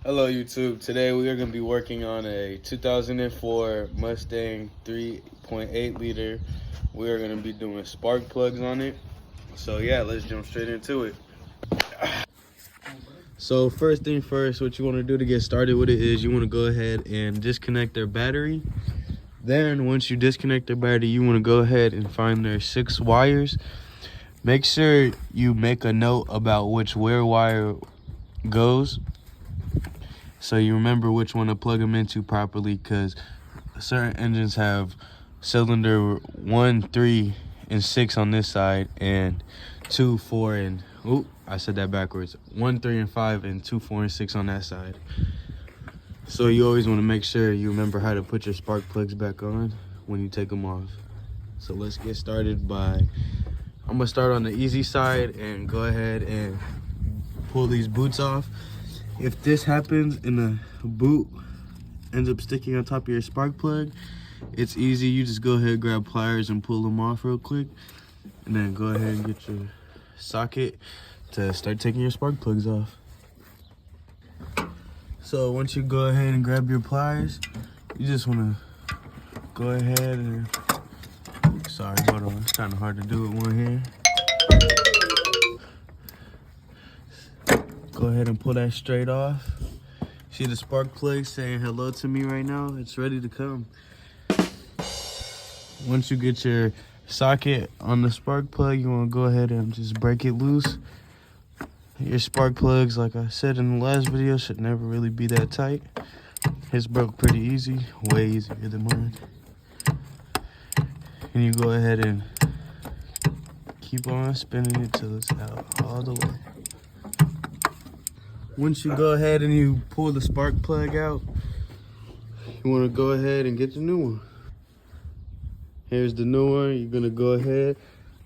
Hello YouTube. Today we are going to be working on a 2004 Mustang 3.8 liter. We are going to be doing spark plugs on it. So yeah, let's jump straight into it. So first thing first, what you want to do to get started with it is you want to go ahead and disconnect their battery. Then once you disconnect their battery, you want to go ahead and find their 6 wires. Make sure you make a note about where wire goes, so you remember which one to plug them into properly, because certain engines have cylinder 1, 3, and 6 on this side, and 2, 4, and I said that backwards. 1, 3, and 5, and 2, 4, and 6 on that side. So you always want to make sure you remember how to put your spark plugs back on when you take them off. So let's get started I'm gonna start on the easy side and go ahead and pull these boots off. If this happens and the boot ends up sticking on top of your spark plug, it's easy. You just go ahead, grab pliers, and pull them off real quick. And then go ahead and get your socket to start taking your spark plugs off. So once you go ahead and grab your pliers, you just want to go ahead and, sorry, hold on, it's kind of hard to do with one hand. Go ahead and pull that straight off. See the spark plug saying hello to me right now? It's ready to come. Once you get your socket on the spark plug, you want to go ahead and just break it loose. Your spark plugs, like I said in the last video, should never really be that tight. His broke pretty easy, way easier than mine. And you go ahead and keep on spinning it till it's out all the way. Once you go ahead and you pull the spark plug out, you want to go ahead and get the new one. Here's the new one. You're going to go ahead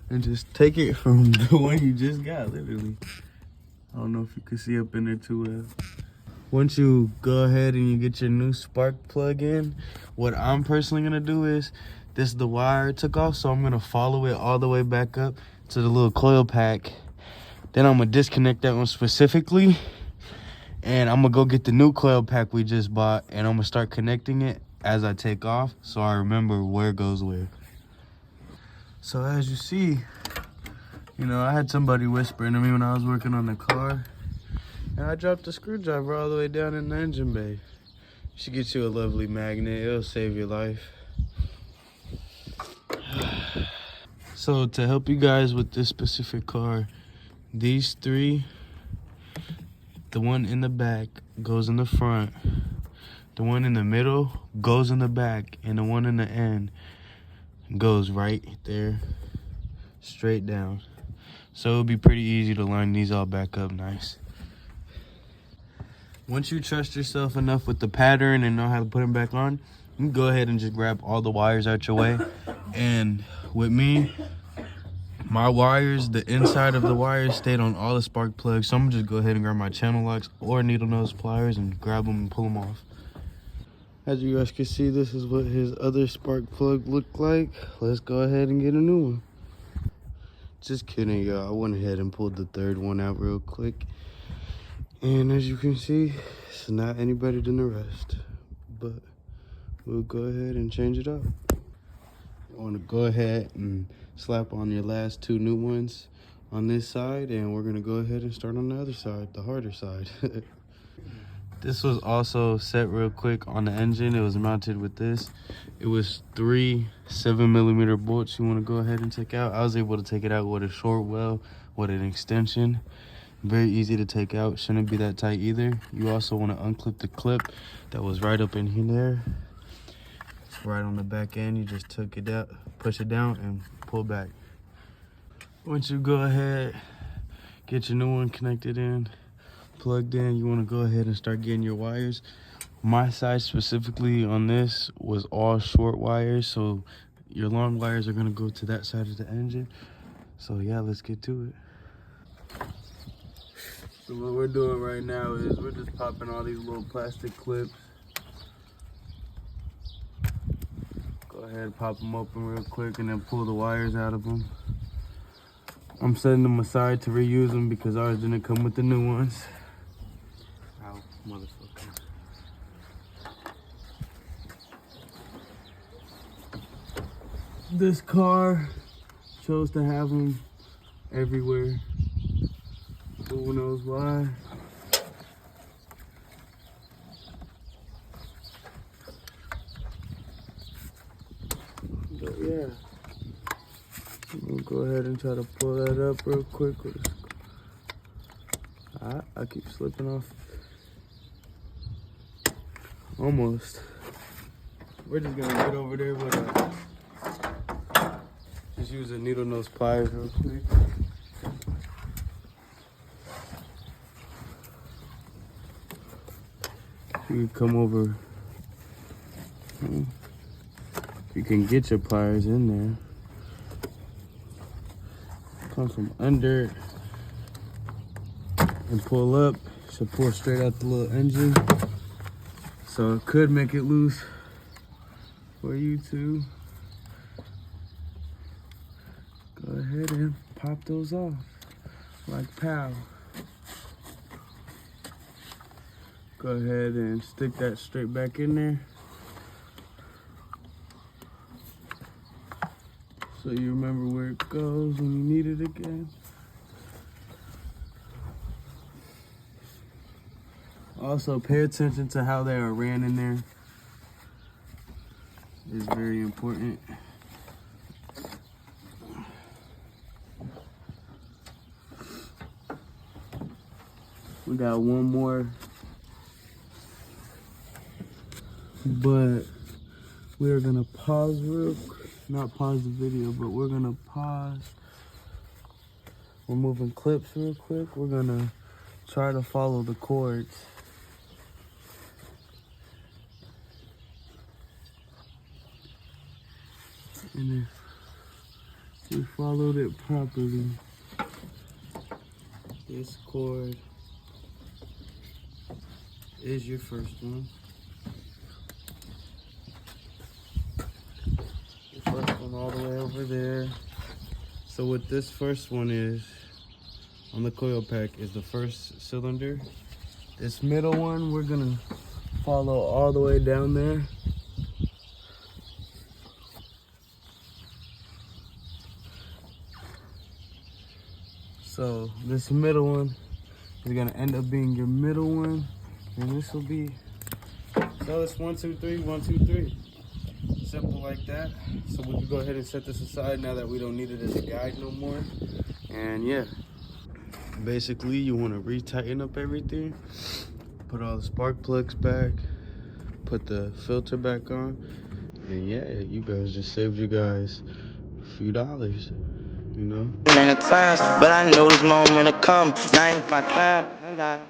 and just take it from the one you just got, literally. I don't know if you can see up in there too well. Once you go ahead and you get your new spark plug in, what I'm personally going to do is, this is the wire I took off, so I'm going to follow it all the way back up to the little coil pack. Then I'm going to disconnect that one specifically. And I'm gonna go get the new coil pack we just bought, and I'm gonna start connecting it as I take off, so I remember where goes where. So as you see, I had somebody whispering to me when I was working on the car, and I dropped the screwdriver all the way down in the engine bay. You should get you a lovely magnet, it'll save your life. So to help you guys with this specific car, these 3, the one in the back goes in the front, the one in the middle goes in the back, and the one in the end goes right there, straight down. So it'll be pretty easy to line these all back up nice. Once you trust yourself enough with the pattern and know how to put them back on, you can go ahead and just grab all the wires out your way. And with me, my wires, the inside of the wires stayed on all the spark plugs, so I'm gonna just go ahead and grab my channel locks or needle nose pliers and grab them and pull them off. As you guys can see, this is what his other spark plug looked like. Let's go ahead and get a new one. Just kidding, y'all. I went ahead and pulled the 3rd one out real quick. And as you can see, it's not any better than the rest. But we'll go ahead and change it up. You want to go ahead and slap on your last 2 new ones on this side, and we're going to go ahead and start on the other side, the harder side. This was also set real quick on the engine. It was mounted with this. It was 3 7mm bolts you want to go ahead and take out. I was able to take it out with a short well, with an extension. Very easy to take out, shouldn't be that tight either. You also want to unclip the clip that was right up in here there. It's right on the back end. You just took it out, push it down, and pull back. Once you go ahead, get your new one connected in, plugged in, you want to go ahead and start getting your wires. My side specifically on this was all short wires, so your long wires are going to go to that side of the engine. So yeah, let's get to it. So what we're doing right now is we're just popping all these little plastic clips. Go ahead, pop them open real quick, and then pull the wires out of them. I'm setting them aside to reuse them because ours didn't come with the new ones. Ow. Motherfucker. This car chose to have them everywhere. Who knows why? But yeah, we'll go ahead and try to pull that up real quick. I keep slipping off. Almost. We're just gonna get over there with just use a needle nose pliers real quick. You can come over. You can get your pliers in there. Come from under it and pull up. Should pull straight out the little engine. So it could make it loose for you too. Go ahead and pop those off like pow. Go ahead and stick that straight back in there. So you remember where it goes when you need it again. Also, pay attention to how they are ran in there. It's very important. We got one more, but we are gonna pause real quick. Not pause the video, but we're gonna pause. We're moving clips real quick. We're gonna try to follow the cords. And if we followed it properly, this cord is your first one. The first one all the way over there. So what this first one is on the coil pack is the first cylinder. This middle one we're gonna follow all the way down there. So this middle one is gonna end up being your middle one, and this will be, so it's 1, 2, 3, 1, 2, 3. Simple like that. So we can go ahead and set this aside now that we don't need it as a guide no more. And yeah, basically you wanna re-tighten up everything, put all the spark plugs back, put the filter back on, and yeah, you guys just saved you guys a few dollars. You know? Many times, but I knew this moment would come. Now ain't my time.